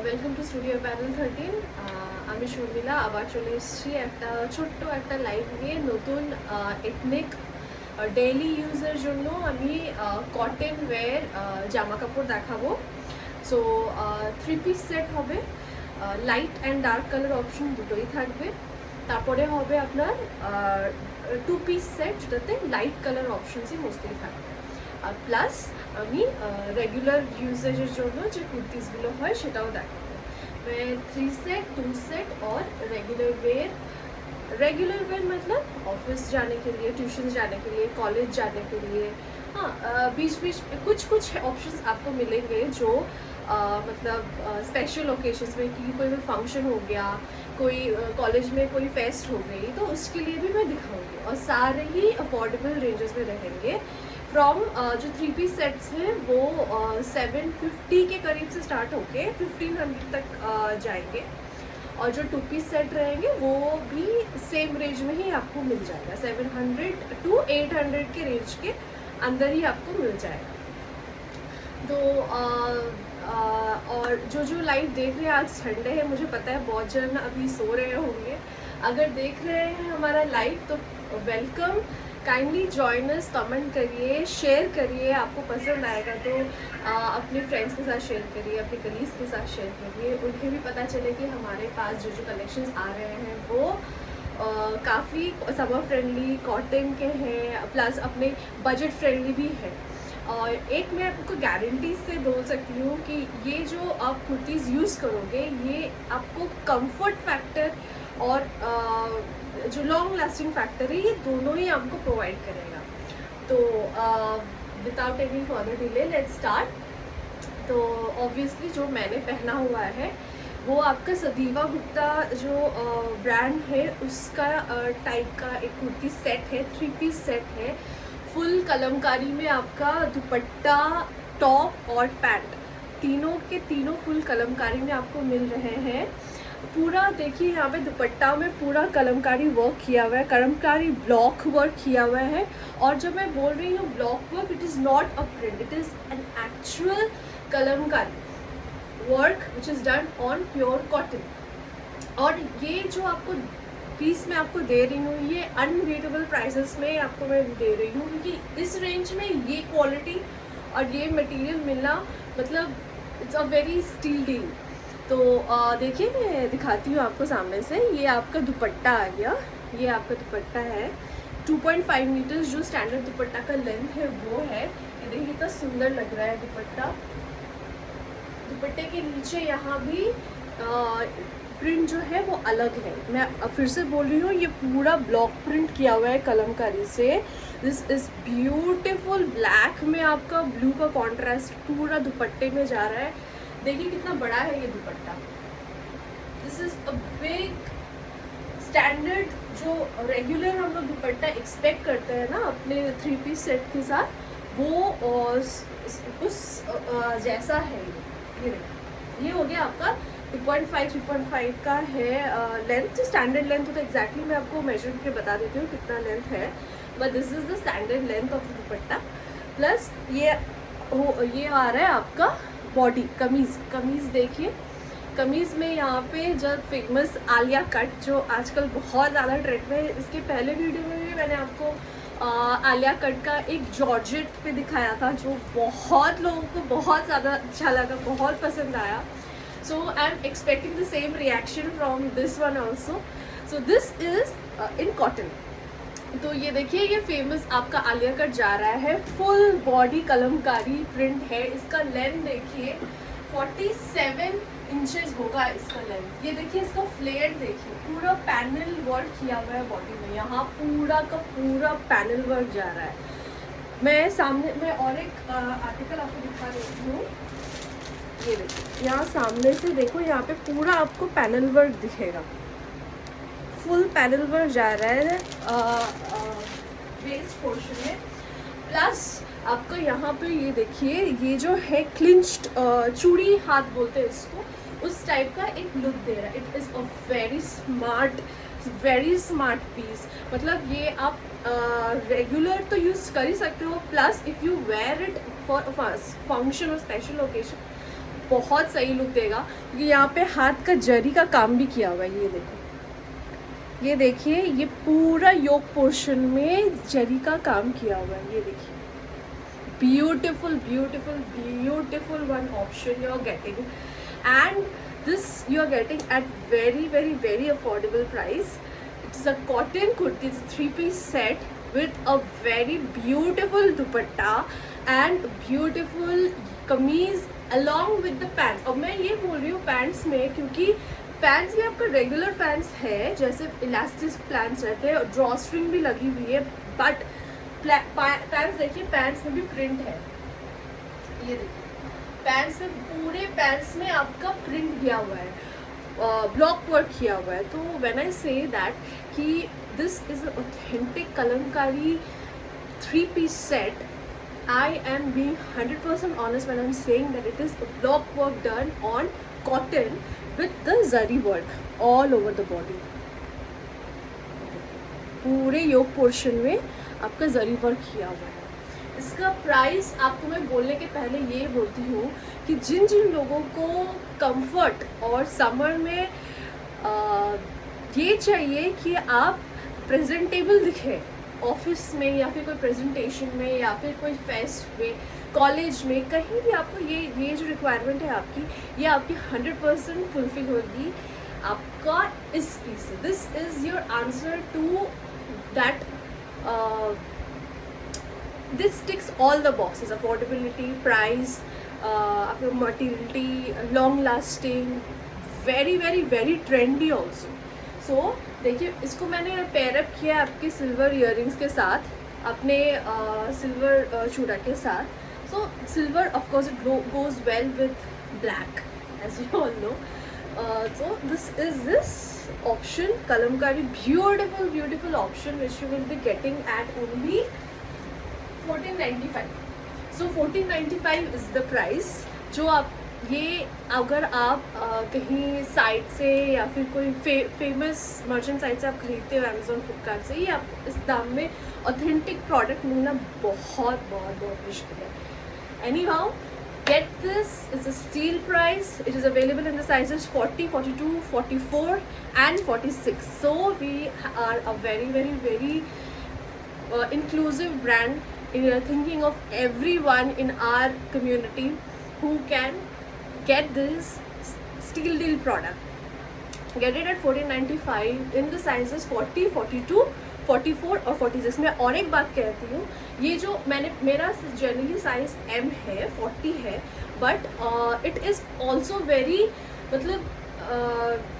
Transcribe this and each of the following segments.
Welcome to studio panel 13। আমি শর্মিলা আবার চলে এসেছি একটা ছোট্ট একটা লাইভ নিয়ে। নতুন এথনিক ডেইলি ইউজের জন্য আমি কটন ওয়্যার জামা কাপড় দেখাবো। সো 3 পিস সেট হবে, light and dark colour option দুটোই থাকবে। তারপরে হবে আপনার 2 পিস সেট, যেটাতে লাইট কালার অপশনসই মোস্টলি থাকবে। আর প্লাস আমি রেগুলার ইউজেজের জন্য যে কুর্তিসগুলো হয় সেটাও দেখাবো। मैं 3 सेट 2 सेट और रेगुलर वेयर मतलब ऑफिस जाने के लिए, ट्यूशन जाने के लिए, कॉलेज जाने के लिए। हाँ, बीच बीच कुछ ऑप्शंस आपको मिलेंगे जो मतलब स्पेशल ओकेजन्स में, कि कोई फंक्शन हो गया, कोई कॉलेज में कोई फेस्ट हो गई, तो उसके लिए भी मैं दिखाऊंगी। और सारे ही अफोर्डेबल रेंजेस में रहेंगे। फ्रॉम जो 3 पीस सेट्स हैं वो 750 के करीब से स्टार्ट होके 1500 तक जाएंगे। और जो 2 पीस सेट रहेंगे वो भी सेम रेंज में ही आपको मिल जाएगा। 700 to 800 के रेंज के अंदर ही आपको मिल जाएगा। तो और जो लाइव देख रहे हैं, आज संडे है, मुझे पता है बहुत जन अभी सो रहे होंगे। अगर देख रहे हैं हमारा लाइव तो welcome, kindly join us, comment करिए, शेयर करिए। आपको पसंद आएगा तो अपने फ्रेंड्स के साथ शेयर करिए, अपने कलीग्स के साथ शेयर करिए। उन्हें भी पता चले कि हमारे पास जो कलेक्शंस आ रहे हैं वो काफ़ी समर फ्रेंडली कॉटन के हैं, प्लस अपने बजट फ्रेंडली भी है। और एक मैं आपको गारंटी से बोल सकती हूँ कि ये जो आप कुर्तीज़ यूज़ करोगे, ये आपको कंफर्ट फैक्टर और जो लॉन्ग लास्टिंग फैक्टर है, ये दोनों ही आपको प्रोवाइड करेगा। तो without any further delay let's start. तो ऑब्वियसली जो मैंने पहना हुआ है वो आपका सदीवा गुप्ता जो ब्रांड है उसका टाइप का एक कुर्ती सेट है। 3 पीस सेट है, फुल कलमकारी में आपका दुपट्टा, टॉप और पैंट, तीनों के तीनों फुल कलमकारी में आपको मिल रहे हैं। पूरा देखिए यहाँ पे दुपट्टा में पूरा कलमकारी वर्क किया हुआ है, कलमकारी ब्लॉक वर्क किया हुआ है। और जब मैं बोल रही हूँ block work, it is not a print, it is an actual Kalamkari work which is done on pure cotton. और ये जो आपको पीस में आपको दे रही हूँ, ये अनबीटेबल प्राइसेस में आपको मैं दे रही हूँ, क्योंकि इस रेंज में ये क्वालिटी और ये मटेरियल मिलना मतलब it's a very steal deal. तो देखिए मैं दिखाती हूँ आपको सामने से। ये आपका दुपट्टा आ गया, ये आपका दुपट्टा है 2.5 मीटर्स जो स्टैंडर्ड दुपट्टा का लेंथ है वो है। ये देखिए कितना सुंदर लग रहा है दुपट्टा। दुपट्टे के नीचे यहाँ भी प्रिंट जो है वो अलग है। मैं फिर से बोल रही हूँ, ये पूरा ब्लॉक प्रिंट किया हुआ है कलमकारी से। This is beautiful. ब्लैक में आपका ब्लू का कॉन्ट्रास्ट पूरा दुपट्टे में जा रहा है। देखिए कितना बड़ा है ये दुपट्टा। This is a big standard. जो रेगुलर हम लोग दुपट्टा एक्सपेक्ट करते हैं ना अपने 3 पीस सेट के साथ, वो उस जैसा है। ये हो गया आपका 3.5 का है लेंथ। स्टैंडर्ड लेंथ तो एग्जैक्टली मैं आपको मेजर करके बता देती हूँ कितना लेंथ है, but this is the standard length of the dupatta. Plus ये आ रहा है आपका बॉडी कमीज़ देखिए। कमीज़ में यहाँ पे जब फेमस आलिया कट जो आजकल बहुत ज़्यादा ट्रेंड में है, इसके पहले वीडियो में भी मैंने आपको आलिया कट का एक जॉर्जेट पे दिखाया था, जो बहुत लोगों को बहुत ज़्यादा अच्छा लगा, बहुत पसंद आया। So I am expecting the same reaction from this one also. So this is in cotton. तो ये देखिए, ये फेमस आपका आलिया कट जा रहा है, फुल बॉडी कलमकारी प्रिंट है। इसका लेंथ देखिए 47 इंचेस होगा इसका लेंथ। ये देखिए इसका फ्लेयर देखिए, पूरा पैनल वर्क किया हुआ है बॉडी में। यहाँ पूरा का पूरा पैनल वर्क जा रहा है। मैं सामने में और एक आर्टिकल आपको दिखा देती हूँ। ये देखिए यहाँ सामने से देखो, यहाँ पे पूरा आपको पैनल वर्क दिखेगा, फुल पैनल वर्क जा रहा है वेस्ट पोर्शन में। प्लस आपको यहाँ पे ये देखिए, ये जो है क्लिंच्ड चूड़ी हाथ बोलते हैं इसको, उस टाइप का एक लुक दे रहा है। It is a very smart piece. मतलब ये आप रेगुलर तो यूज़ कर ही सकते हो, plus if you wear it for function और स्पेशल ओकेजन, बहुत सही लुक देगा, क्योंकि यहाँ पे हाथ का जरी का काम भी किया हुआ है। ये देखो, ये देखिए, ये पूरा योक पोर्शन में जरी का काम किया हुआ है। ये देखिए, beautiful beautiful beautiful one option you are getting, and this you are getting at very very very affordable price. It's a cotton kurti, it's a 3-piece set with a very beautiful dupatta and beautiful kameez along with the pants. अब मैं ये बोल रही हूँ pants में, क्योंकि pants भी आपका रेगुलर पैंट्स है, जैसे इलास्टिक पैंट्स रहते हैं, ड्रॉ स्ट्रिंग भी लगी हुई है, बट पैंट्स देखिए, पैंट्स में भी प्रिंट है। ये देखिए, पैंट्स में, पूरे पैंट्स में आपका प्रिंट किया हुआ है, ब्लॉक वर्क किया हुआ है। तो व्हेन आई से दैट कि this is authentic Kalamkari 3-piece set, I am being 100% honest when I'm saying that it is a block work done on cotton with the zari work all over the body. पूरे योक portion में आपका जरी work किया हुआ है। इसका price आपको मैं बोलने के पहले ये बोलती हूँ कि जिन जिन लोगों को कंफर्ट और समर में ये चाहिए कि आप प्रेजेंटेबल दिखें ऑफिस में, या फिर कोई प्रेजेंटेशन में, या फिर कोई फेस्ट में, कॉलेज में, कहीं भी आपको ये जो रिक्वायरमेंट है आपकी, ये आपकी 100% फुलफिल होगी आपका इस पीस से। This is your answer to that. This ticks all the boxes, affordability, price, आपका materiality, long lasting, very very very trendy also. So देखिए, इसको मैंने पेयरअप किया आपके सिल्वर इयररिंग्स के साथ, अपने सिल्वर चूड़ा के साथ। So silver of course it goes well with black as you all know. So this is this option, kalamkari, beautiful option which you will be getting at only 1495. So 1495 is the price. जो आप ये अगर आप कहीं site से या फिर कोई फेमस मर्चेंट साइट से आप खरीदते हो, अमेजोन, फ्लिपकार्ट से, ये आप इस दाम में ऑथेंटिक प्रोडक्ट मिलना बहुत बहुत बहुत मुश्किल है। Any how, get this, it's a steal price. It is available in the sizes 40, 42, 44 and 46. So we are a very very very inclusive brand. We are thinking of everyone in our community who can get this steal deal product. Get it at 1495 in the sizes 40, 42, 44 और 46 में। और एक बात कहती हूँ, ये जो मेरा जनरली साइज M है, 40 है, but it is also very, मतलब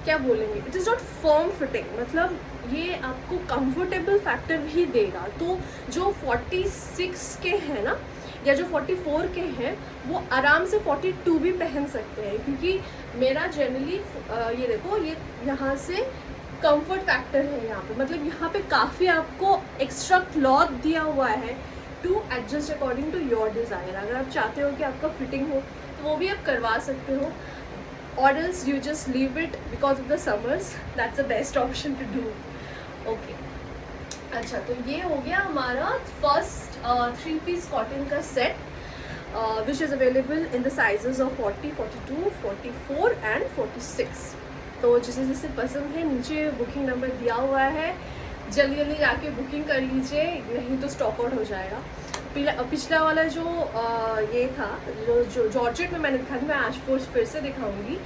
क्या बोलेंगे, it is not firm fitting, मतलब ये आपको कंफर्टेबल फैक्टर भी देगा। तो जो 46 के हैं ना, या जो 44 के हैं, वो आराम से 42 भी पहन सकते हैं, क्योंकि मेरा जनरली ये देखो, ये यहाँ से कंफर्ट फैक्टर है यहाँ पे, मतलब यहाँ पे काफ़ी आपको एक्स्ट्रा क्लॉथ दिया हुआ है to adjust according to your desire. अगर आप चाहते हो कि आपका फिटिंग हो तो वो भी आप करवा सकते हो, और else you just leave it because of the summers, that's the best option to do. Okay, अच्छा, तो ये हो गया हमारा फर्स्ट 3-piece कॉटन का set which is available in the sizes of 40, 42, 44 and 46। तो जिसे जिसे पसंद है, नीचे बुकिंग नंबर दिया हुआ है, जल्दी जल्दी जाके बुकिंग कर लीजिए, नहीं तो स्टॉक आउट हो जाएगा। पिछला वाला जो ये था, जो जॉर्जेट में मैंने दिखाया, मैं आज फिर से दिखाऊंगी,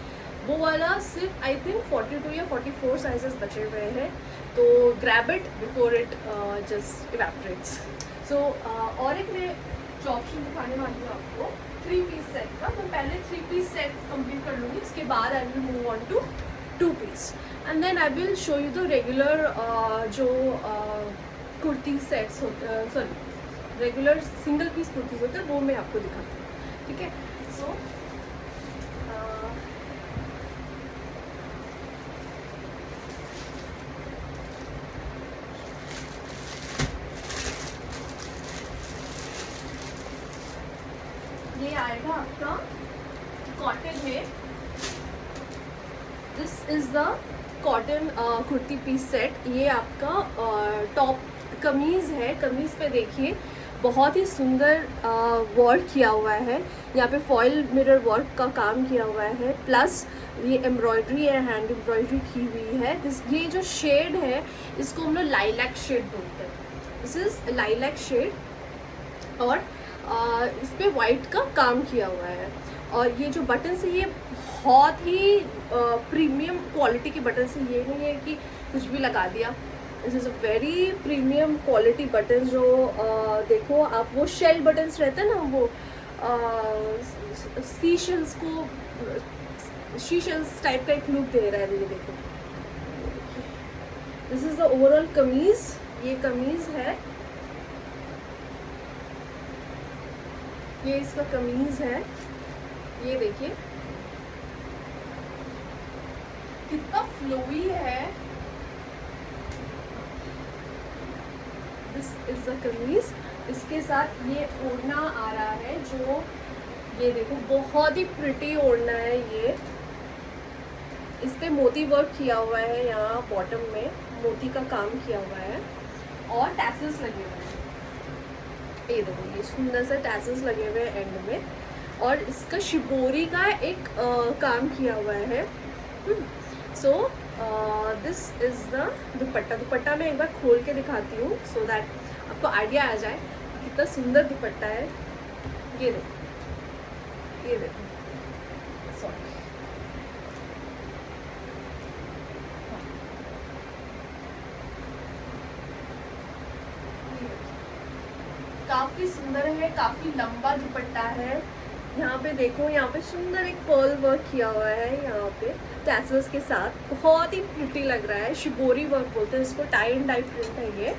वो वाला सिर्फ आई थिंक 42 या 44 साइजेस बचे हुए हैं। तो grab it before it just evaporates. So और एक मैं जो ऑप्शन दिखाने वाली हूँ आपको 3-piece सेट का, तो पहले 3-piece सेट कंप्लीट कर लूँगी, इसके बाद I will move on to 2-piece and then I will show you the regular जो कुर्ती सेट्स होते हैं, sorry regular single piece kurtis होते हैं, वो मैं आपको दिखाती हूँ। ठीक है, सो ये आएगा आपका कॉटन में, this is the cotton kurti piece set. ये आपका टॉप कमीज़ है, कमीज़ पे देखिए बहुत ही सुंदर वर्क किया हुआ है। यहाँ पे फॉयल मिरर वर्क का काम किया हुआ है, प्लस ये एम्ब्रॉयडरी है, हैंड एम्ब्रॉयडरी की हुई है। ये जो शेड है इसको हम लोग लाइलैक शेड बोलते हैं। दिस इज लाइलैक शेड और इस पे वाइट का काम किया हुआ है। और ये जो बटन है ये बहुत ही प्रीमियम क्वालिटी के बटन है। ये नहीं है कि कुछ भी लगा दिया। This is a very premium quality button. जो देखो आप, वो शेल बटन्स रहते हैं ना, वो शीशेल्स टाइप का एक लुक दे रहा है। ये देखो, दिस इज द ओवरऑल कमीज। ये कमीज है, ये इसका कमीज है। ये देखिए कितना फ्लोई है। दिस इज द कमीज। इसके साथ ये ओढ़ना आ रहा है, जो ये देखो बहुत ही प्रिटी ओढ़ना है ये। इस पे मोती वर्क किया हुआ है, यहाँ बॉटम में मोती का काम किया हुआ है और टैसल्स लगे हुए हैं। ये देखो, ये सुंदर से टैसल्स लगे हुए हैं एंड में, और इसका शिबोरी का एक काम किया हुआ है। सो दिस इज द दुपट्टा। दुपट्टा मैं एक बार खोल के दिखाती हूँ सो दैट आपको आइडिया आ जाए कितना सुंदर दुपट्टा है। ये देखो, ये देखो, सॉरी, काफी सुंदर है, काफी लंबा दुपट्टा है। यहाँ पे देखो, यहाँ पे सुंदर एक पर्ल वर्क किया हुआ है यहाँ पे टैसल्स के साथ, बहुत ही प्रिटी लग रहा है। शिबोरी वर्क बोलते हैं इसको, टाई एंड डाई प्रिंट है ये।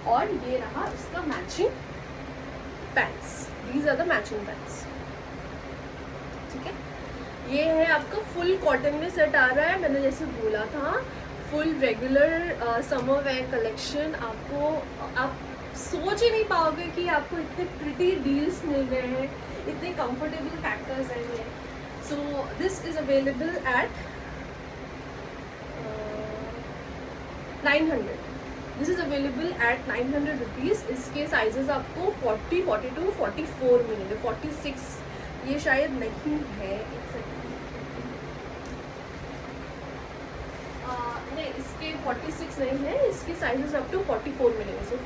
और ये रहा इसका matching pants. These are the matching pants, ठीक है। ये है आपका फुल कॉटन में सेट आ रहा है। मैंने जैसे बोला था, full regular summer wear collection. आपको, आप सोच ही नहीं पाओगे कि आपको इतने प्रिटी डील्स मिल रहे हैं, इतने कंफर्टेबल फैक्टर्स हैं ये। सो this is available eight 900। This is available eight 900 rupees. इसके साइजेस आपको 40, 42, 44 मिलेंगे। 46 ये शायद नहीं है, एक सेकंड, नहीं, इसके 46 नहीं है। इसके साइजेस अप टू 44 मिलेंगे। सो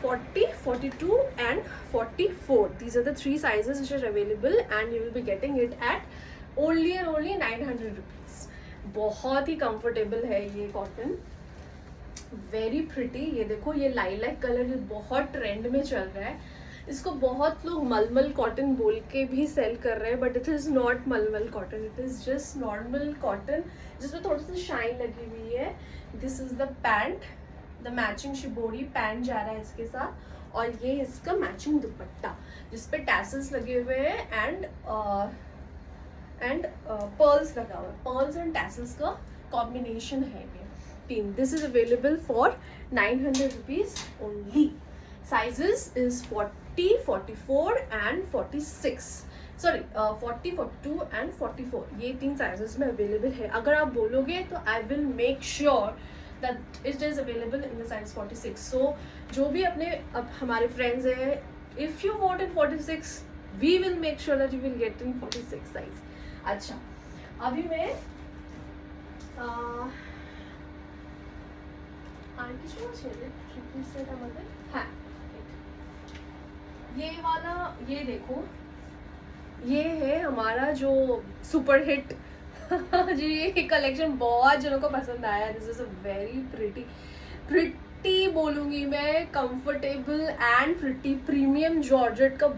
40, 42 and 44. These are the three sizes which are available and you will be getting it at only and only 900 rupees. बहुत ही comfortable है ये कॉटन, वेरी प्रिटी। ये देखो, ये लाइलैक कलर बहुत ट्रेंड में चल रहा है। इसको बहुत लोग मलमल कॉटन बोल के भी सेल कर रहे हैं, बट इट इज़ नॉट मलमल cotton, it is just normal cotton जिसमें थोड़ी सी शाइन लगी हुई है। This is the pant, the matching shibori pant जा रहा है इसके साथ, और ये इसका मैचिंग दुपट्टा जिसपे टैसल्स लगे हुए हैं एंड पर्ल्स लगा हुआ है। पर्ल्स एंड टैसल्स का कॉम्बिनेशन है ये तीन। This is available for 900 rupees only. Sizes is 40, 44 and 46। Sorry 40, 42 and 44, ये तीन साइजेस में अवेलेबल है। अगर आप बोलोगे तो आई will make sure that it is available in the size 46. So जो भी अपने अब हमारे friends हैं, if you want in 46, we will make sure that you will get in 46 size. अच्छा, अभी मैं हाँ, ये वाला, ये देखो, ये है हमारा जो सुपर हिट जी, ये कलेक्शन बहुत जनों को पसंद आया। This is a very pretty बोलूँगी मैं, comfortable and pretty premium georgette का।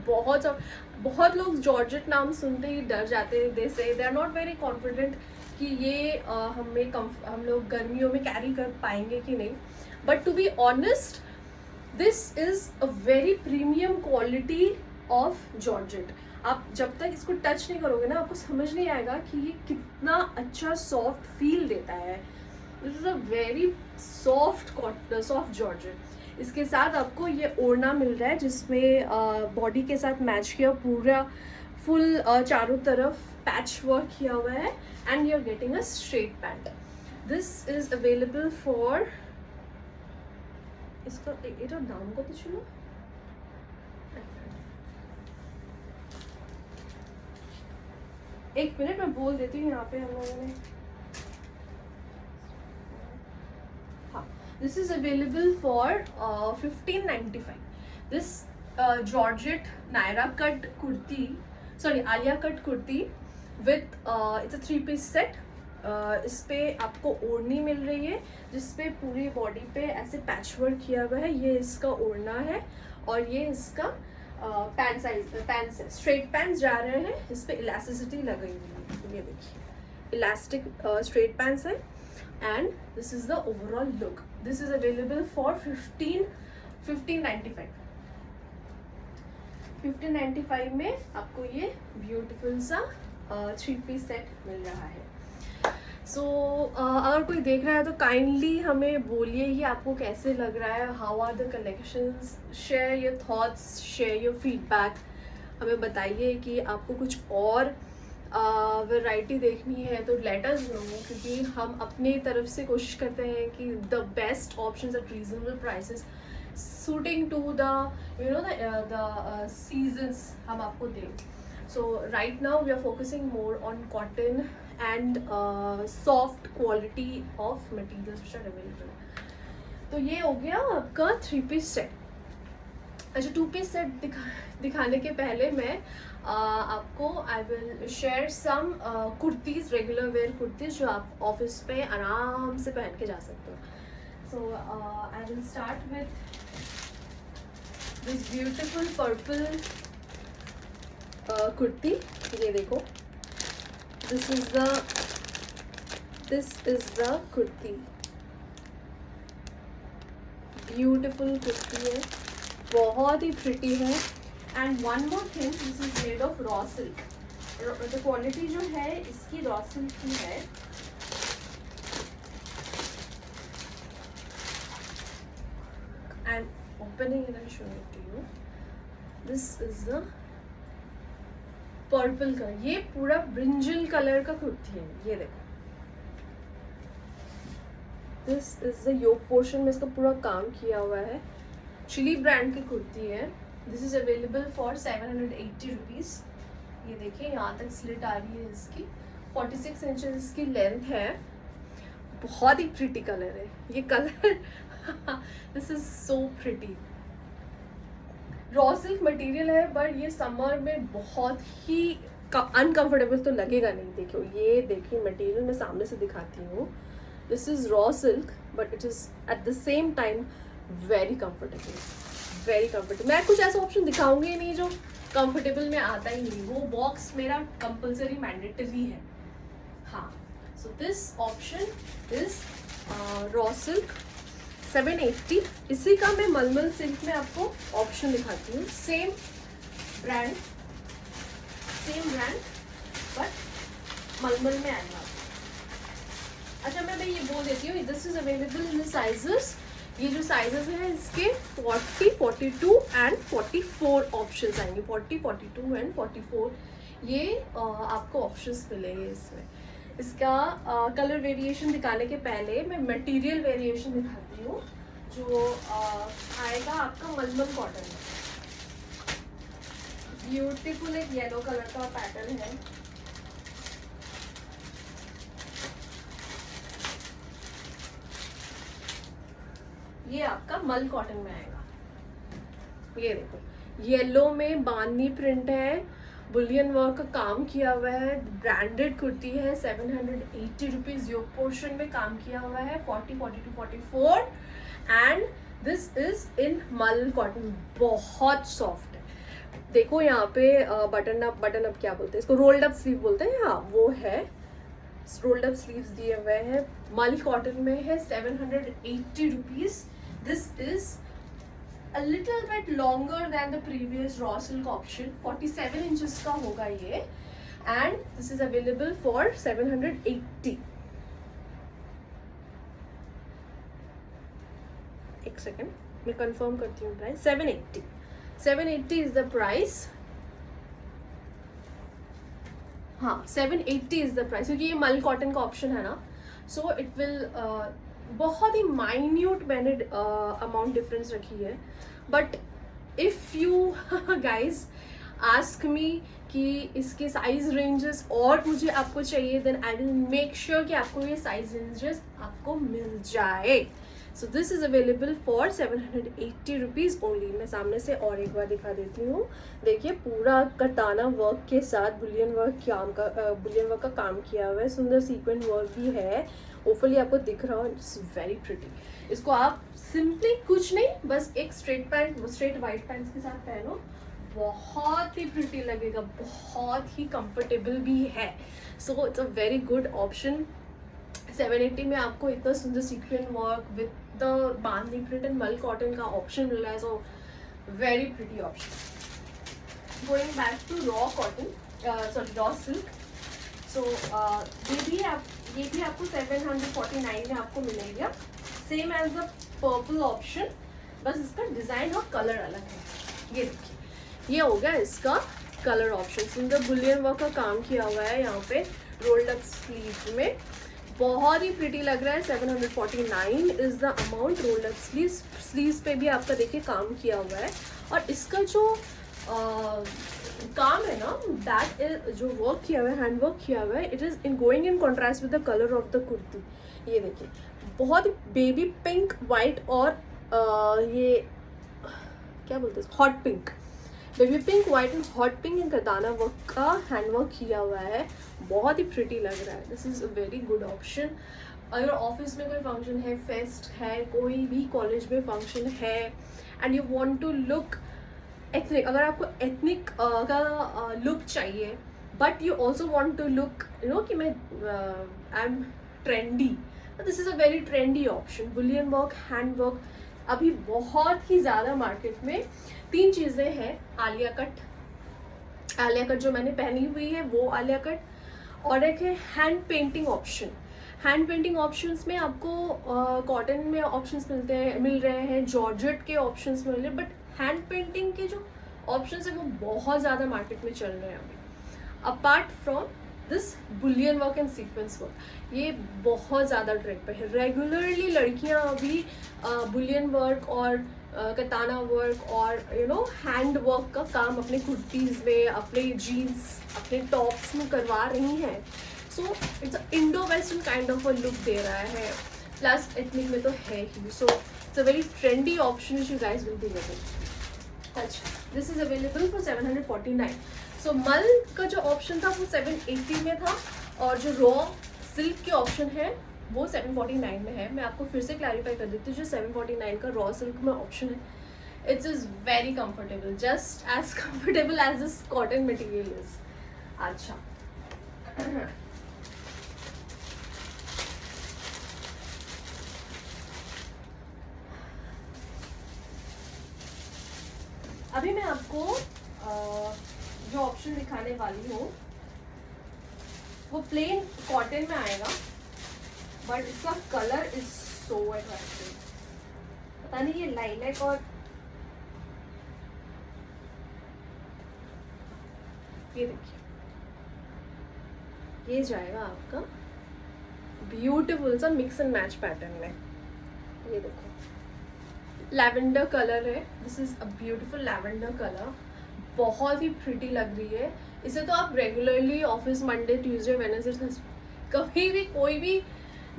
बहुत लोग जॉर्जेट नाम सुनते ही डर जाते हैं, they are not very confident कि ये हम लोग गर्मियों में कैरी कर पाएंगे कि नहीं। But to be honest, this is a very premium quality of georgette. आप जब तक इसको टच नहीं करोगे ना, आपको समझ नहीं आएगा कि ये कितना अच्छा सॉफ्ट फील देता है। This is a very soft georgette. इसके साथ आपको ये ओढ़ना मिल रहा है जिसमें बॉडी के साथ मैच किया, पूरा फुल चारों तरफ पैच वर्क किया हुआ है, and you are getting a straight pant. This is available for इसका এটা দাম কত ছিল? एक मिनट मैं बोल देती हूँ यहाँ पे हम लोगों ने. हाँ, this is available for 1595. This georgette Naira cut kurti, sorry Alia cut kurti with its a 3-piece set. इस पे आपको ओढ़नी मिल रही है जिसपे पूरी बॉडी पे ऐसे पैच वर्क किया हुआ है. ये इसका ओढ़ना है और ये इसका पैंट साइज पैंट्स है. स्ट्रेट पैंट्स जा रहे हैं, इस पे इलास्टिसिटी लगी हुई है. ये देखिए इलास्टिक स्ट्रेट पैंट्स है. And this is the overall look. This is available for 1595. 1595 में आपको ये ब्यूटीफुल सा 3-piece सेट मिल रहा है. सो अगर कोई देख रहा है तो काइंडली हमें बोलिए कि आपको कैसे लग रहा है. How are the collections. Share your thoughts, share your feedback. हमें बताइए कि आपको कुछ और वैरायटी देखनी है तो लेट अस नो, क्योंकि हम अपनी तरफ से कोशिश करते हैं कि the best options at reasonable prices suiting to the you know the seasons हम आपको दें. So right now we are focusing more on cotton and soft quality of materials which are available. तो ये हो गया आपका 3-piece सेट. अच्छा 2-piece set दिखाने के पहले मैं आपको I will share some kurtis, regular wear kurtis जो आप ऑफिस पे आराम से पहन के जा सकते हो. So I will start with this beautiful purple kurti. ये देखो, this is the kurti. Beautiful kurti है, बहुत ही प्रिटी है. And one more thing, this is made of raw silk. The quality जो है इसकी रॉ सिल्क की है. And opening it and showing it to you. This is the purple colour. ये पूरा ब्रिंजल कलर का कुर्ती है. ये देखो, this is the yoke portion में इसका पूरा काम किया हुआ है. चिली ब्रांड की कुर्ती है. This is available for 780 rupees. ये देखिए यहाँ तक स्लिट आ रही है इसकी. 46 इंचेस इसकी लेंथ है. बहुत ही प्रिटी कलर है ये colour. This is so pretty. Raw silk material है बट ये समर में बहुत ही अनकंफर्टेबल तो लगेगा नहीं. देखो, ये देखिए मटेरियल मैं सामने से दिखाती हूँ. This is raw silk but it is at the same time very comfortable, very comfortable. मैं कुछ ऐसा ऑप्शन दिखाऊंगी नहीं जो कंफर्टेबल में आता ही नहीं. वो बॉक्स मेरा कंपल्सरी मैंडेटरी है. हाँ, so this option is raw silk 780. इसी का मैं मलमल सिल्क में आपको ऑप्शन दिखाती हूँ. सेम ब्रांड बट मलमल में आएगा. अच्छा मैं ये बोल देती हूँ, this is available in the sizes. ये जो साइजेस हैं इसके 40, 42 एंड 44 ऑप्शंस आएंगे. 40, 42 एंड 44 ये आपको ऑप्शंस मिलेंगे इसमें. इसका कलर वेरिएशन दिखाने के पहले मैं मटेरियल वेरिएशन दिखाती हूँ जो आएगा आपका मलमल कॉटन में. ब्यूटीफुल एक येलो कलर का पैटर्न है. ये आपका मल कॉटन में आएगा. ये देखो, येलो में बांधनी प्रिंट है. बुलियन वर्क का काम किया हुआ है. ब्रांडेड कुर्ती है. 780 रुपीज़. योक पोर्शन में काम किया हुआ है. 40, 42, 44 एंड दिस इज इन मल कॉटन. बहुत सॉफ्ट है. देखो यहाँ पे बटन अप क्या बोलते हैं इसको, रोल्ड अप स्लीव बोलते हैं. हाँ वो है, रोल्ड अप स्लीव्स दिए हुए हैं. मल कॉटन में है. 780 rupees. This is a little bit longer than the previous raw silk option. 47 inches का होगा ये and this is available for 780. एक सेकेंड मैं कंफर्म करती हूँ प्राइस. 780 is the price. हाँ 780 is the price क्योंकि ये मल कॉटन का ऑप्शन है ना. सो इट विल बहुत ही माइन्यूट मैंने अमाउंट डिफरेंस रखी है, but if you guys ask me कि इसके साइज रेंजेस और मुझे आपको चाहिए, then I will make sure कि आपको ये साइज रेंजेस आपको मिल जाए. So this is available for 780 rupees only. मैं सामने से और एक बार दिखा देती हूँ. देखिए पूरा कटाना वर्क के साथ बुलियन वर्क का काम किया हुआ है. सुंदर सीक्वेंट वर्क भी है. होपफुली आपको दिख रहा हो. It's very pretty. इसको आप सिंपली कुछ नहीं, बस एक स्ट्रेट वाइट पैंट्स के साथ पहनो, बहुत ही प्रिटी लगेगा, बहुत ही कंफर्टेबल भी है. So it's a very good option. 780 में आपको इतना सुंदर sequin work with the bandhani print and mul cotton का ऑप्शन मिल रहा है. So very pretty option. Going back to raw cotton, sorry raw silk. So ये भी आपको 749 में आपको मिलेगा. Same as the purple option, बस इसका डिज़ाइन और कलर अलग है. ये देखिए, ये हो गया इसका कलर ऑप्शन. सुंदर बुलियन वर्क का काम किया हुआ है यहाँ पे रोल्ड अप स्लीव में. बहुत ही प्रिटी लग रहा है. 749 is the amount. Rolled up sleeves पे भी आपका देखिए काम किया हुआ है. और इसका जो काम है ना, दैट इज जो वर्क किया हुआ है, हैंड वर्क किया हुआ है, it is in going in contrast with the colour of the kurti. ये देखिए बहुत ही बेबी पिंक, वाइट और ये क्या बोलते हैं, hot pink. Baby pink, white and hot pink in कताना वर्क का हैंड वर्क किया हुआ है. बहुत ही प्रिटी लग रहा है. This is a very good option. अगर ऑफिस में कोई फंक्शन है, फेस्ट है, कोई भी कॉलेज में फंक्शन है and you want to look ethnic, अगर आपको एथनिक का लुक चाहिए but you also want to look you know कि मैं I am trendy, this is a very trendy option. Bullion work, hand work अभी बहुत ही ज़्यादा मार्केट में. 3 चीज़ें हैं. आलिया कट जो मैंने पहनी हुई है वो आलिया कट, और एक है hand painting option. Hand painting options में आपको कॉटन में ऑप्शंस मिल रहे हैं, जॉर्जेट के ऑप्शंस मिल रहे हैं, बट हैंड पेंटिंग के जो ऑप्शंस हैं वो बहुत ज़्यादा मार्केट में चल रहे हैं अभी. Apart from this Boolean work and sequence work, ये बहुत ज़्यादा ट्रेंड पे है. रेगुलरली लड़कियां अभी बुलियन वर्क और कताना वर्क और यू नो हैंड वर्क का काम अपने कुर्तीज़ में, अपने जीन्स, अपने टॉप्स में करवा रही हैं. So it's a Indo western kind of a look दे रहा है. प्लस एथनिक में तो है ही. So it's a very trendy option which you guys will be getting. अच्छा, this is available for 749. So mul का जो ऑप्शन था वो 780 में था, और जो रॉ सिल्क के ऑप्शन है वो 749 में है. मैं आपको फिर से क्लैरिफाई कर देती हूँ. जो 749 का रॉ सिल्क में ऑप्शन है, it's is very comfortable, just as comfortable as this cotton material is. अच्छा, अभी मैं आपको जो ऑप्शन दिखाने वाली हूँ वो प्लेन कॉटन में आएगा, बट इसका कलर इज सो अट्रैक्टिव. पता नहीं ये लाइलैक और ये देखिए, ये जाएगा आपका ब्यूटीफुल सा मिक्स एंड मैच पैटर्न में. ये देखो लैवेंडर कलर है. This is a beautiful lavender colour. बहुत ही प्रिटी लग रही है. इसे तो आप regularly office Monday, Tuesday, Wednesday, कभी भी कोई भी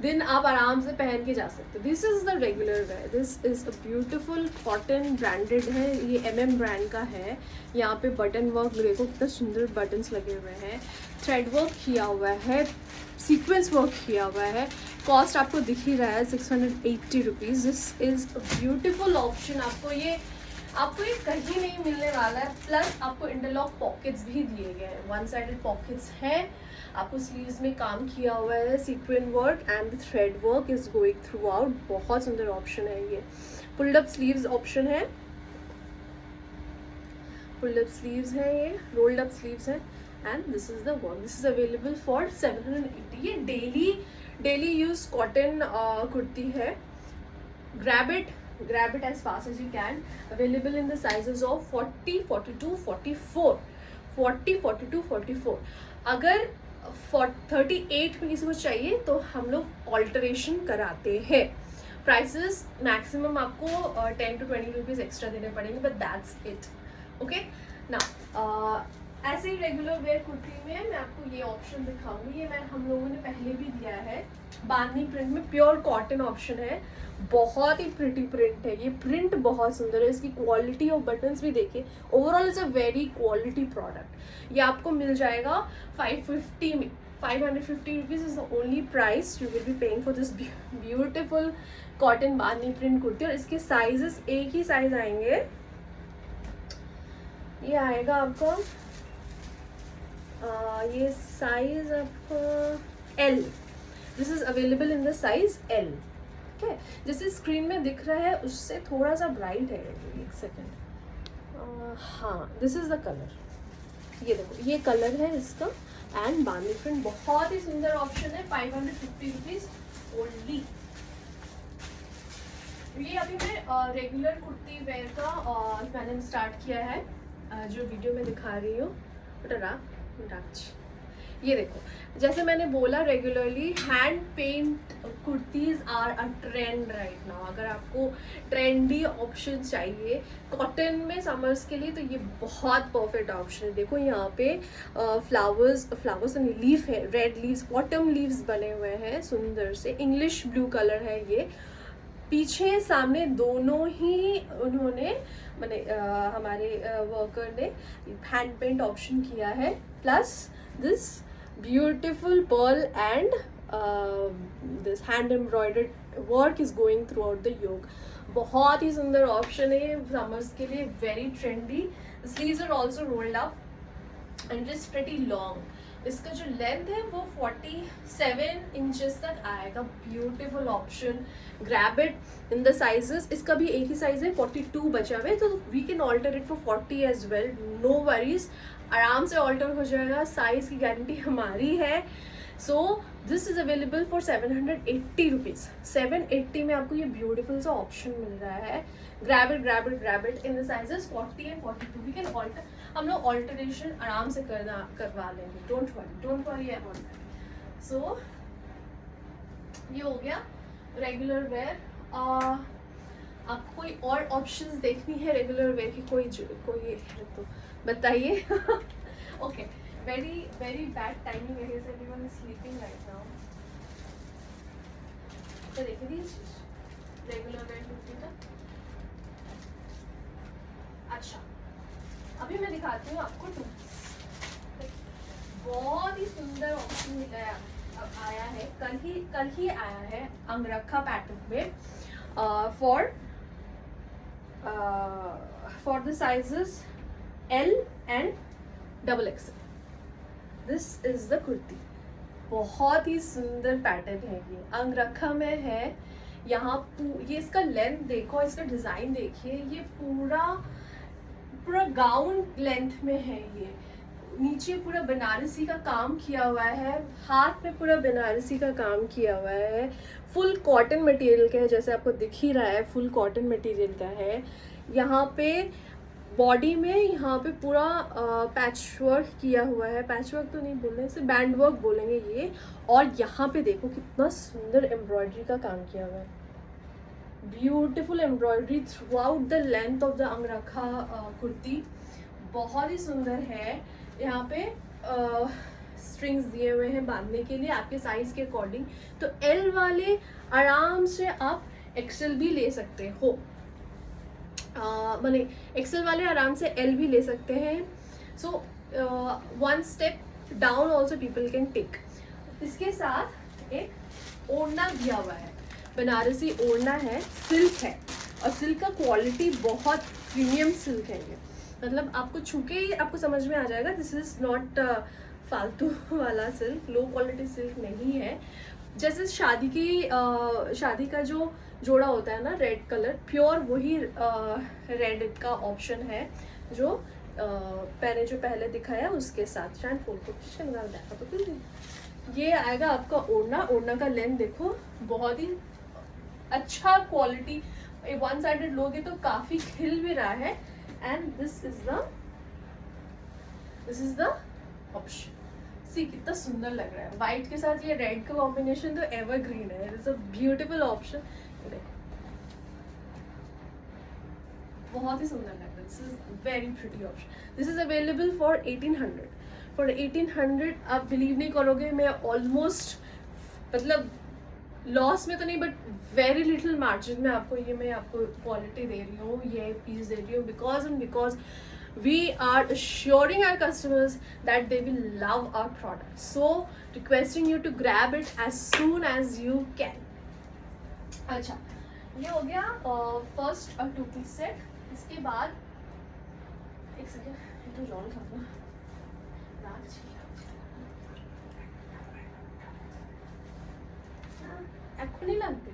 दिन आप आराम से पहन के जा सकते हो. This is the regular wear. This is a beautiful cotton, branded है. ये MM ब्रांड का है. यहाँ पे बटन वर्क देखो, कितना सुंदर बटन्स लगे हुए हैं. थ्रेड वर्क किया हुआ है, सीक्वेंस वर्क किया हुआ है. कॉस्ट आपको दिख ही रहा है 680 rupees. This is a beautiful option. आपको ये कहीं नहीं मिलने वाला है. प्लस आपको इंटरलॉक पॉकेट्स भी दिए गए हैं. 1 साइडेड पॉकेट्स हैं. आपको स्लीव्स में काम किया हुआ है. Sequence work and thread work is going through out. बहुत सुंदर ऑप्शन है ये. पुल्ड अप स्लीव्स ऑप्शन है. पुल्ड अप स्लीव्स है, ये रोल्ड अप स्लीव्स है. And this is the work. This is available for 780. ये डेली यूज कॉटन कुर्ती है. grab it as fast as you can. Available in the sizes of 40, 42, 44. 40, 42, 44. अगर 38 में किसी को चाहिए तो हम लोग ऑल्टरेशन कराते हैं। प्राइसेस मैक्सिमम आपको 10 to 20 रुपीज़ एक्स्ट्रा देने पड़ेंगे, बट दैट्स इट। ओके ना, ऐसे ही रेगुलर वेयर कुर्ती में मैं आपको ये ऑप्शन दिखाऊंगी। ये मैं हम लोगों ने पहले भी दिया है, बांधनी प्रिंट में, प्योर कॉटन ऑप्शन है, बहुत ही प्रिटी प्रिंट है। ये प्रिंट बहुत सुंदर है, इसकी क्वालिटी और बटन्स भी देखिए। Overall is a very quality product. ये आपको मिल जाएगा 550 में। 550 rupees is the only price you will be paying for this beautiful cotton bandhani print kurti. और इसके साइजेस एक ही साइज आएंगे। ये आएगा आपका ये साइज आपका L। This is available in the size L। ठीक है, जैसे स्क्रीन में दिख रहा है उससे थोड़ा सा ब्राइट है। एक सेकेंड, हाँ दिस इज द कलर। ये देखो ये कलर है इसका, एंड बांधनी प्रिंट बहुत ही सुंदर ऑप्शन है। 550 रुपीज़ ओनली। ये अभी मैं रेगुलर कुर्ती वेयर का मैंने स्टार्ट किया है, जो वीडियो में दिखा रही हूँ। ये देखो, जैसे मैंने बोला regularly hand paint kurtis are a trend right now. अगर आपको ट्रेंडी ऑप्शन चाहिए कॉटन में समर्स के लिए तो ये बहुत परफेक्ट ऑप्शन है। देखो यहाँ पे फ्लावर्स नहीं, लीफ है, रेड लीव्स, ऑटम लीव्स बने हुए हैं सुंदर से। इंग्लिश ब्लू कलर है ये। पीछे सामने दोनों ही उन्होंने मैंने हमारे वर्कर ने हैंड पेंट ऑप्शन किया है, plus this beautiful pearl and this hand embroidered work is going throughout the yoke. बहुत ही सुंदर ऑप्शन है समर्स के लिए, very trendy. Sleeves are also rolled up and it is pretty long. इसका जो लेंथ है वो 47 इंचेस तक आएगा। Beautiful option, grab it in the sizes. इसका भी एक ही साइज है, 42 बचा हुआ है, तो we can alter it for 40 as well, no worries, आराम से ऑल्टर हो जाएगा। साइज की गारंटी हमारी है। सो this is available for 780 rupees. 780 में आपको ये ब्यूटीफुल सा ऑप्शन मिल रहा है। Grab it grab it grab it in the sizes 40 and 42। We can alter, हम लोग ऑल्टरेशन आराम से करवा लेंगे। Don't worry about that. So ये हो गया रेगुलर वेयर। आपको कोई और ऑप्शंस देखनी है रेगुलर वेयर की, कोई तो बताइए। Okay, very very bad timing है, everyone is sleeping right now. तो देखिए रेगुलर वेयर कुर्ती का। अच्छा, अभी मैं दिखाती हूँ आपको टू पीस। बहुत ही सुंदर ऑप्शन मिला है, अब आया है, कल ही आया है अंगरखा पैटर्न में, for the sizes L and XXL। This is the kurti. बहुत ही सुंदर पैटर्न है, ये अंगरखा में है। यहाँ ये इसका लेंथ देखो, इसका डिजाइन देखिए, ये पूरा गाउन लेंथ में है। ये नीचे पूरा बनारसी का काम किया हुआ है, हाथ में पूरा बनारसी का काम किया हुआ है। फुल कॉटन मटेरियल का है, जैसे आपको दिख ही रहा है, फुल कॉटन मटेरियल का है। यहाँ पे बॉडी में यहाँ पे पूरा पैच वर्क किया हुआ है। पैच वर्क तो नहीं बोलते, इसे बैंड वर्क बोलेंगे ये। और यहाँ पे देखो कितना सुंदर एम्ब्रॉयडरी का काम किया हुआ है। Beautiful embroidery throughout the length of the angrakha kurti, बहुत ही सुंदर है। यहाँ पे स्ट्रिंग्स दिए हुए हैं बांधने के लिए आपके साइज के अकॉर्डिंग। तो L वाले आराम से आप XL भी ले सकते हो, माने XL वाले आराम से L भी ले सकते हैं। So one step down also people can take. इसके साथ एक ओढ़ना दिया हुआ है, बनारसी ओढ़ना है, सिल्क है, और सिल्क का क्वालिटी बहुत प्रीमियम सिल्क है। ये मतलब आपको छूके ही आपको समझ में आ जाएगा, दिस इज नॉट फालतू वाला सिल्क, लो क्वालिटी सिल्क नहीं है। जैसे शादी का जो जोड़ा होता है ना, रेड कलर, प्योर वही रेड का ऑप्शन है जो मैंने जो पहले दिखाया उसके साथ। शायद फुल कोशिश देखा तो कुछ ये आएगा आपका ओढ़ना का लेंथ देखो, बहुत ही अच्छा क्वालिटी। वन साइडेड लोगे तो काफी खिल भी रहा है। And this is the option. See कितना सुंदर लग रहा है व्हाइट के साथ, ये रेड का कॉम्बिनेशन तो एवरग्रीन है, इट्स अ ब्यूटीफुल ऑप्शन। देखो बहुत ही सुंदर लग रहा है, this is very pretty option. This is available for 1800। For 1800 आप बिलीव नहीं करोगे, मैं ऑलमोस्ट मतलब लॉस में तो नहीं बट वेरी लिटिल मार्जिन में आपको ये मैं आपको क्वालिटी दे रही हूँ, ये पीस दे रही हूँ, because we are assuring our customers that they will love our product, so requesting you to grab it as soon as you can। अच्छा, ये हो गया फर्स्ट 2 पीस सेट। इसके बाद एक सेकेंड तो जॉन खाना आपको नहीं लगते?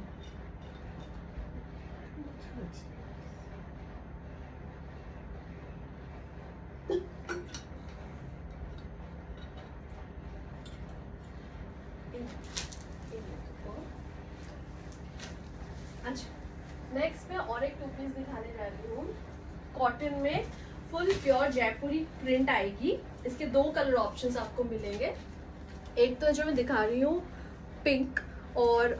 अच्छा, नेक्स्ट मैं और एक 2 पीस दिखाने जा रही हूँ। कॉटन में फुल प्योर जयपुरी प्रिंट आएगी। इसके 2 कलर ऑप्शंस आपको मिलेंगे। एक तो जो मैं दिखा रही हूँ पिंक और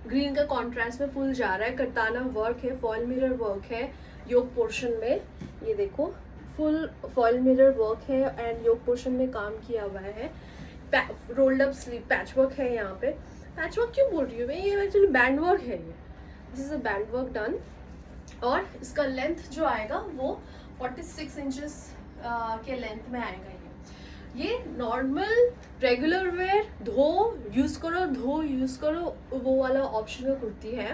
ग्रीन का कॉन्ट्रास्ट में फुल जा रहा है, करताना वर्क है, फॉयल मिरर वर्क है योक पोर्शन में। ये देखो फुल फॉयल मिरर वर्क है एंड योक पोर्शन में काम किया हुआ है। Rolled up sleeve patch work है। यहाँ पे पैच वर्क क्यों बोल रही हूँ मैं, ये एक्चुअली बैंड वर्क है। ये this is a band work done. और इसका लेंथ जो आएगा वो 46 इंचेस के लेंथ में आएगा। ये नॉर्मल रेगुलर वेयर धो यूज़ करो वो वाला ऑप्शन का कुर्ती है।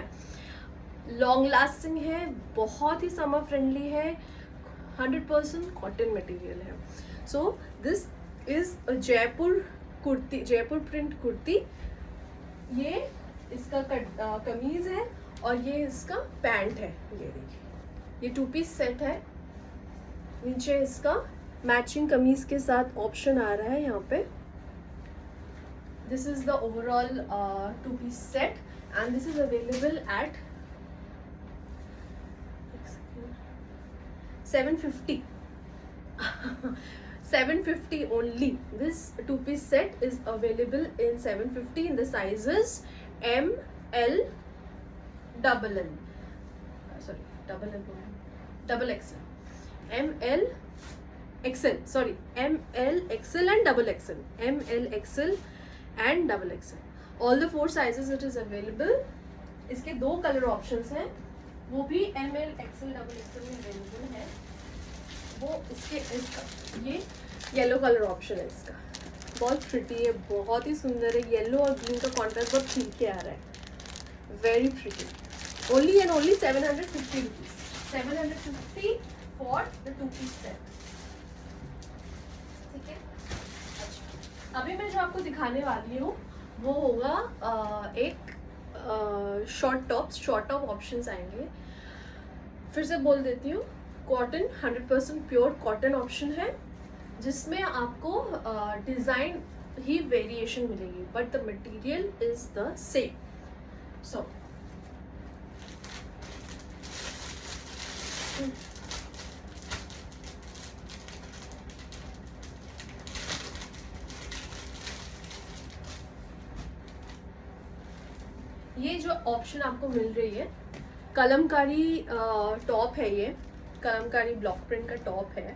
लॉन्ग लास्टिंग है, बहुत ही समर फ्रेंडली है, 100% कॉटन मटेरियल है। सो this is a Jaipur kurti, Jaipur print kurti. ये इसका कमीज है और ये इसका पैंट है। ये देखिए, ये 2 पीस सेट है। नीचे इसका मैचिंग कमीज के साथ ऑप्शन आ रहा है यहाँ पे। This is the overall 2 piece set and this is available at 750 750 only. This 2 piece set is available in 750 in the sizes M, L, double L, sorry double L, double XL, M, L, XL, sorry M, L, XL and double XL, M, L, XL and double XL, all the 4 sizes it is available। इसके 2 colour options हैं, वो भी M, L, XL, double XL में available है। वो इसका ये yellow colour option है। इसका बहुत प्रिटी है, बहुत ही सुंदर है। येलो और ग्रीन का कॉन्ट्रास्ट बहुत खिल के आ रहा है, very pretty. Only and only 750 rupees, 750 for the 2 piece set. ठीक है। अच्छा, अभी मैं जो आपको दिखाने वाली हूँ वो होगा एक शॉर्ट टॉप ऑप्शंस आएंगे। फिर से बोल देती हूँ, कॉटन 100% प्योर कॉटन ऑप्शन है, जिसमें आपको डिज़ाइन ही वेरिएशन मिलेगी but the material is the same. So ये जो ऑप्शन आपको मिल रही है, कलमकारी टॉप है। ये कलमकारी ब्लॉक प्रिंट का टॉप है,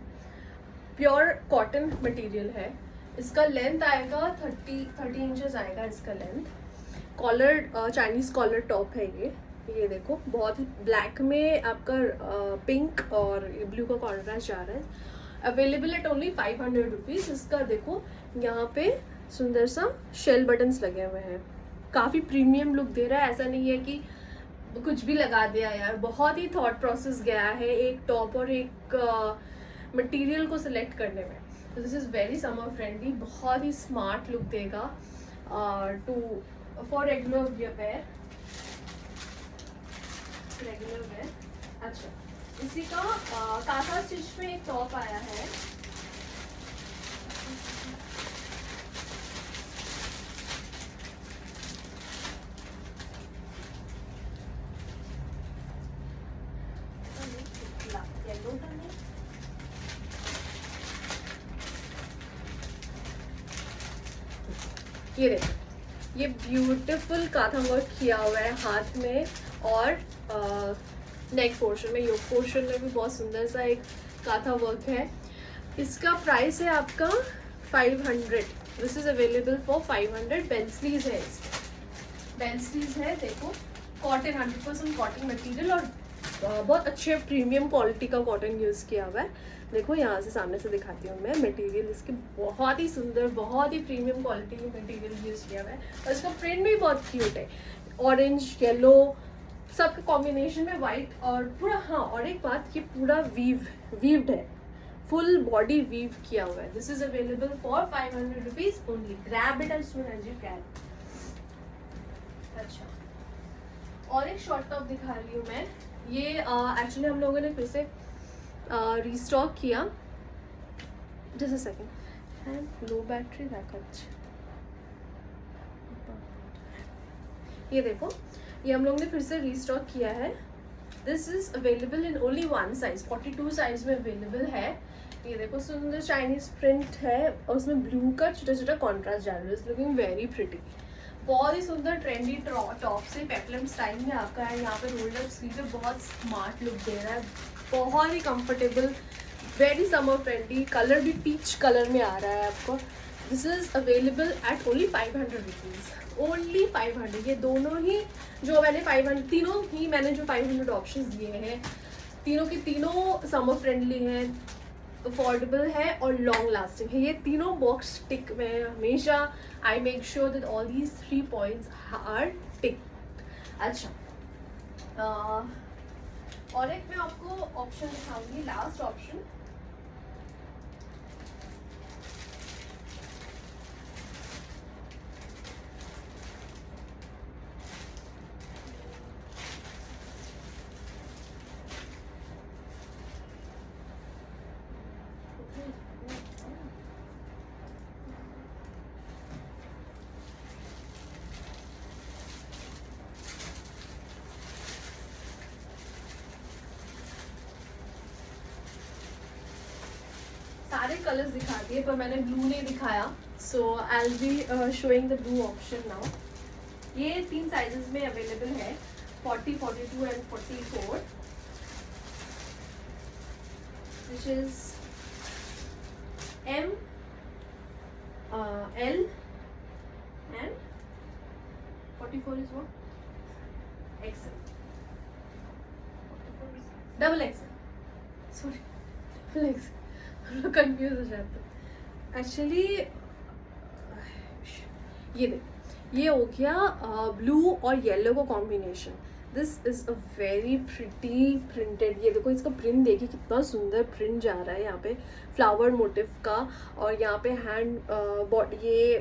प्योर कॉटन मटेरियल है। इसका लेंथ आएगा 30 इंचेस आएगा इसका length. Collar Chinese collar top है ये देखो, बहुत ही ब्लैक में आपका पिंक और ब्लू का कॉन्ट्रास्ट जा रहा है। Available at only 500 rupees. इसका देखो यहाँ पे सुंदर सा शेल बटन्स लगे हुए हैं, काफ़ी प्रीमियम लुक दे रहा है। ऐसा नहीं है कि कुछ भी लगा दिया यार, बहुत ही थॉट प्रोसेस गया है एक टॉप और एक मटेरियल को सिलेक्ट करने में। तो this is very summer friendly, बहुत ही स्मार्ट लुक देगा फॉर रेगुलर वेयर। अच्छा, इसी का काथा स्टिच में एक टॉप आया है। ये देखो, ये ब्यूटीफुल काथा वर्क किया हुआ है हाथ में और नेक पोर्शन में, योक पोर्शन में भी बहुत सुंदर सा एक काथा वर्क है। इसका प्राइस है आपका 500। This is available for 500। Bell sleeves है, बेल स्लीव्स है, देखो कॉटन, 100% कॉटन मटेरियल और बहुत अच्छे प्रीमियम क्वालिटी का कॉटन यूज़ किया हुआ है। देखो यहाँ से सामने से दिखाती हूँ मैं, मटेरियल इसके बहुत ही सुंदर, बहुत ही प्रीमियम क्वालिटी की मटेरियल यूज़ किया हुआ है और इसका प्रिंट भी बहुत क्यूट है, ऑरेंज येलो सब कॉम्बिनेशन में, वाइट और पूरा। हाँ, और एक बात, ये पूरा वीव्ड है, फुल बॉडी वीव किया हुआ है। This is available for 500 rupees only. Grab it as soon as you can. अच्छा, और एक शॉर्ट टॉप दिखा रही हूँ मैं। ये एक्चुअली हम लोगों ने फिर से रीस्टॉक किया। Just a second, and low battery backup. ये देखो, ये हम लोग ने फिर से रीस्टॉक किया है। This is available in only one size, 42 size में अवेलेबल है। ये देखो, सुंदर चाइनीज प्रिंट है और उसमें ब्लू का छोटा छोटा कॉन्ट्रास्ट जा रहा है, लुकिंग वेरी प्रिटी। बहुत ही सुंदर ट्रेंडी टॉप से पेप्लम स्टाइल में आपका है। यहाँ पे रोल्ड अप स्लीव है, बहुत स्मार्ट लुक दे रहा है, बहुत ही comfortable, very summer friendly. Colour भी पीच कलर में आ रहा है आपको। This is available at only 500 rupees, only 500। ये दोनों ही जो मैंने 500, तीनों ही मैंने जो 500 ऑप्शन दिए हैं, तीनों की तीनों समर फ्रेंडली हैं, अफोर्डेबल है और लॉन्ग लास्टिंग है। ये तीनों बॉक्स टिक में हमेशा I make sure that all these 3 points are tick. अच्छा, और एक मैं आपको ऑप्शन दिखाऊंगी, लास्ट ऑप्शन। सारे कलर्स दिखा दिए पर मैंने ब्लू नहीं दिखाया, so I will be showing the blue option now. ये 3 साइजेस में अवेलेबल है, 40, 42 and 44, which is M, L and 44 is what? XL. Double XL. Sorry, double XL. Confuse हो जाते हैं एक्चुअली। ये देख, ये हो गया ब्लू और येलो का combination. This is a very pretty printed. ये देखो, इसका प्रिंट देखिए कितना सुंदर प्रिंट जा रहा है यहाँ पे, फ्लावर मोटिव का। और यहाँ पे हैंड बॉडी, ये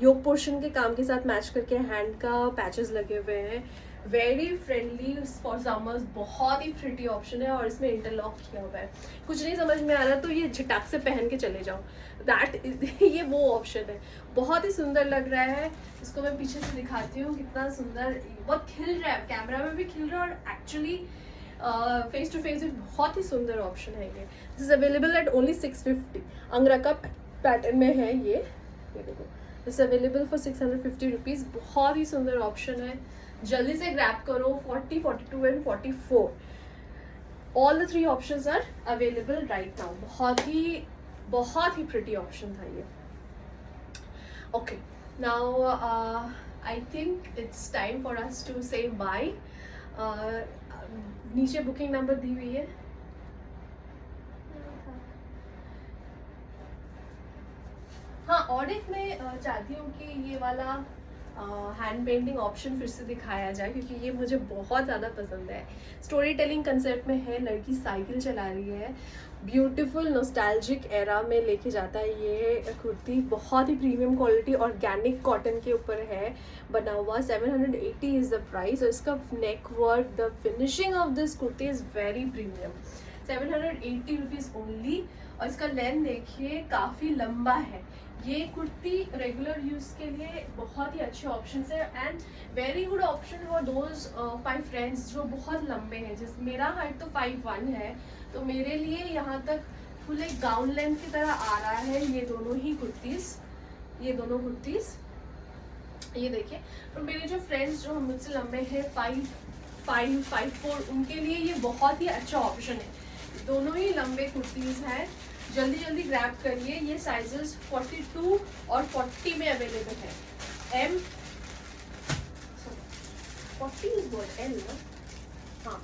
योक पोर्शन के काम के साथ मैच करके हैंड का पैचेस लगे हुए हैं। वेरी फ्रेंडली फॉर समर्स, बहुत ही प्रिटी ऑप्शन है और इसमें इंटरलॉक किया हुआ है। कुछ नहीं समझ में आ रहा तो ये झटाक से पहन के चले जाओ, दैट ये वो ऑप्शन है। बहुत ही सुंदर लग रहा है। इसको मैं पीछे से दिखाती हूँ, कितना सुंदर, बहुत खिल रहा है, कैमरा में भी खिल रहा है और एक्चुअली फेस टू फेस भी बहुत ही सुंदर ऑप्शन है ये। This is available at only 650। अंगरा का पैटर्न में है ये देखो। This available for 650 rupees. बहुत ही सुंदर ऑप्शन है, जल्दी से ग्रैब करो। 40, 42 and 44, all the 3 options are available right now. बहुत ही प्रिटी ऑप्शन था ये। Okay, now I think it's time for us to say bye. नीचे बुकिंग नंबर दी हुई है। हाँ, और एक मैं चाहती हूँ कि ये वाला हैंड पेंटिंग ऑप्शन फिर से दिखाया जाए, क्योंकि ये मुझे बहुत ज़्यादा पसंद है। स्टोरी टेलिंग कंसेप्ट में है, लड़की साइकिल चला रही है, ब्यूटीफुल नॉस्टैल्जिक एरा में लेके जाता है ये कुर्ती। बहुत ही प्रीमियम क्वालिटी ऑर्गेनिक कॉटन के ऊपर है बना हुआ। 780 इज़ द प्राइस और इसका नेक work, the finishing of this kurti is very premium. 780 rupees only. और इसका लेंथ देखिए, काफ़ी लंबा है। ये कुर्ती रेगुलर यूज़ के लिए बहुत ही अच्छे ऑप्शन है and very good option for those my friends जो बहुत लंबे हैं। जिस मेरा हाइट तो 5'1" है, तो मेरे लिए यहाँ तक फुल एक गाउन लेंथ की तरह आ रहा है ये दोनों कुर्तीज़। ये देखिए। और मेरे जो फ्रेंड्स जो मुझसे लंबे हैं 5'4", उनके लिए ये बहुत ही अच्छा ऑप्शन है। दोनों ही लंबे कुर्तीज़ हैं, जल्दी जल्दी ग्रैब करिए। ये साइजेस 42 और 40 में अवेलेबल है। M 40 इज गुड, L ना, हाँ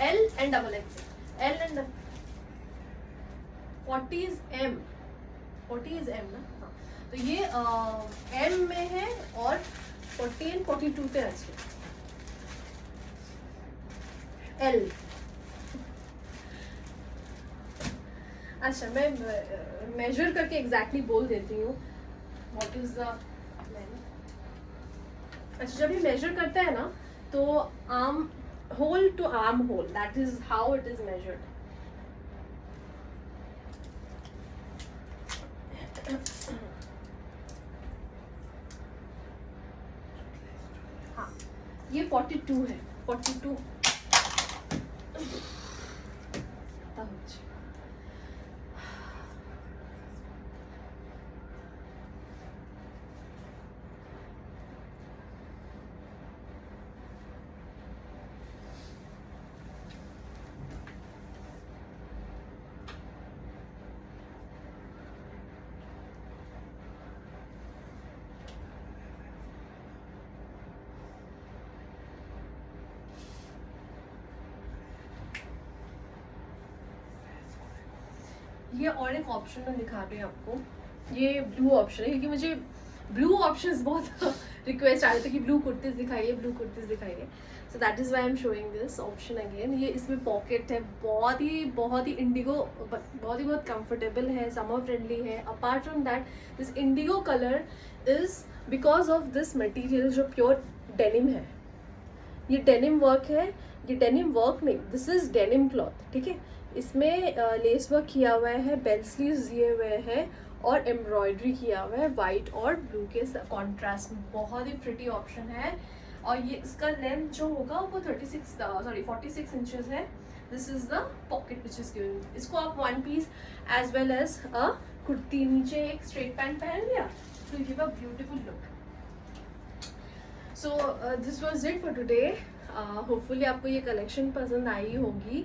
L and XXL, L and 40 is M, 40 is M ना, हाँ। तो ये M में है और 40 एंड 42 पे अच्छे। L, अच्छा मैं मेजर करके एग्जैक्टली बोल देती हूँ व्हाट इज द लेंथ। अच्छा जब ये मेजर करता है ना तो armhole to armhole, that is how it is measured. हाँ ये 42 है, 42 ये और एक ऑप्शन मैं दिखा रही हूँ आपको, ये ब्लू ऑप्शन है क्योंकि मुझे ब्लू ऑप्शंस बहुत रिक्वेस्ट आ रहे थे कि ब्लू कुर्तीज दिखाइए, ब्लू कुर्तीज दिखाइए। So that is why I am showing this option again. ये इसमें पॉकेट है, बहुत ही इंडिगो, बहुत कंफर्टेबल है, समर फ्रेंडली है। Apart from that this Indigo colour is because of this material जो प्योर डेनिम है। ये डेनिम वर्क है, ये डेनिम वर्क नहीं, दिस इज डेनिम क्लॉथ, ठीक है। इसमें लेस वर्क किया हुआ है, बेल स्लीव्स दिए हुए हैं और एम्ब्रॉयडरी किया हुआ है वाइट और ब्लू के कॉन्ट्रास्ट में। बहुत ही प्रिटी ऑप्शन है। और ये इसका लेंथ जो होगा वो 46 इंचेस है। This is the pocket which is giving. इसको आप one piece as well as a kurti, नीचे एक स्ट्रेट पैंट पहन लिया तो give a beautiful look. So this was it for today. Hopefully आपको ये कलेक्शन पसंद आई होगी।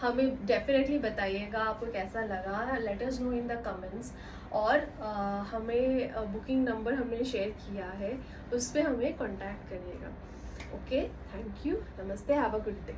हमें डेफिनेटली बताइएगा आपको कैसा लगा, let us know in the comments. और हमें बुकिंग नंबर हमने शेयर किया है, उस पर हमें कांटेक्ट करिएगा। ओके, थैंक यू, नमस्ते, हैव अ गुड डे।